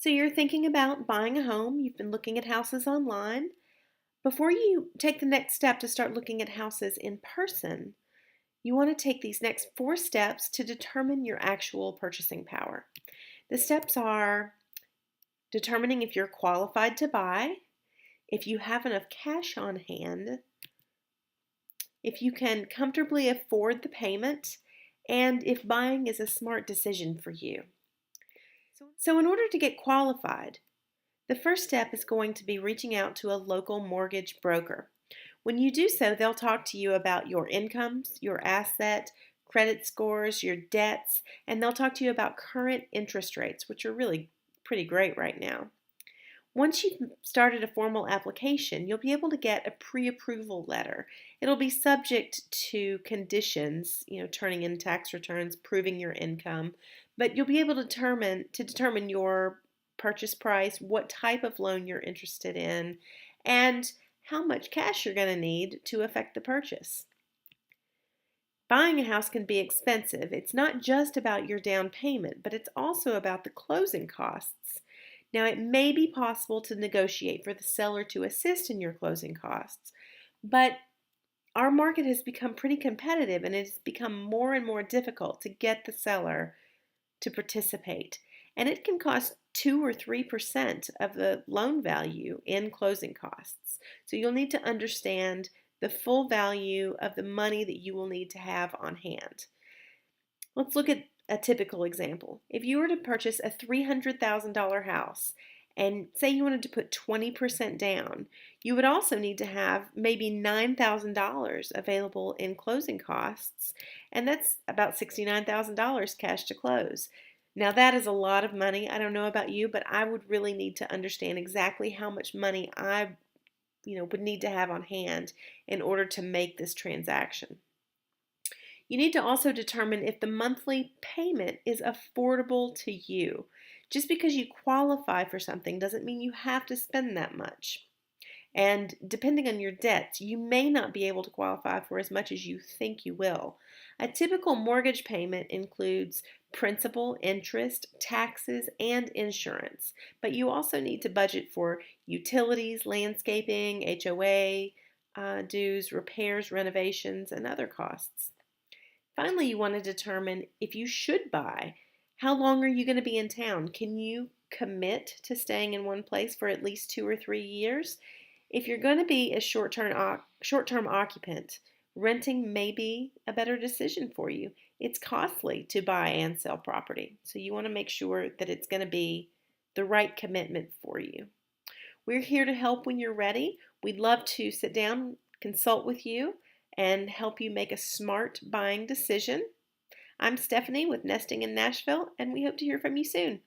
So you're thinking about buying a home, you've been looking at houses online. Before you take the next step to start looking at houses in person, you want to take these next 4 steps to determine your actual purchasing power. The steps are determining if you're qualified to buy, if you have enough cash on hand, if you can comfortably afford the payment, and if buying is a smart decision for you. So in order to get qualified, the first step is going to be reaching out to a local mortgage broker. When you do so, they'll talk to you about your incomes, your asset, credit scores, your debts, and they'll talk to you about current interest rates, which are really pretty great right now. Once you've started a formal application, you'll be able to get a pre-approval letter. It'll be subject to conditions, turning in tax returns, proving your income, but you'll be able to determine your purchase price, what type of loan you're interested in, and how much cash you're going to need to effect the purchase. Buying a house can be expensive. It's not just about your down payment, but it's also about the closing costs. Now, it may be possible to negotiate for the seller to assist in your closing costs, but our market has become pretty competitive and it's become more and more difficult to get the seller to participate. And it can cost 2 or 3% of the loan value in closing costs. So you'll need to understand the full value of the money that you will need to have on hand. Let's look at a typical example. If you were to purchase a $300,000 house and say you wanted to put 20% down, you would also need to have maybe $9,000 available in closing costs, and that's about $69,000 cash to close. Now that is a lot of money. I don't know about you, but I would really need to understand exactly how much money I would need to have on hand in order to make this transaction. You need to also determine if the monthly payment is affordable to you. Just because you qualify for something doesn't mean you have to spend that much. And depending on your debts, you may not be able to qualify for as much as you think you will. A typical mortgage payment includes principal, interest, taxes, and insurance. But you also need to budget for utilities, landscaping, HOA, dues, repairs, renovations, and other costs. Finally, you want to determine if you should buy. How long are you going to be in town? Can you commit to staying in one place for at least 2 or 3 years? If you're going to be a short-term occupant, renting may be a better decision for you. It's costly to buy and sell property, so you want to make sure that it's going to be the right commitment for you. We're here to help when you're ready. We'd love to sit down, consult with you, and help you make a smart buying decision. I'm Stephanie with Nesting in Nashville, and we hope to hear from you soon.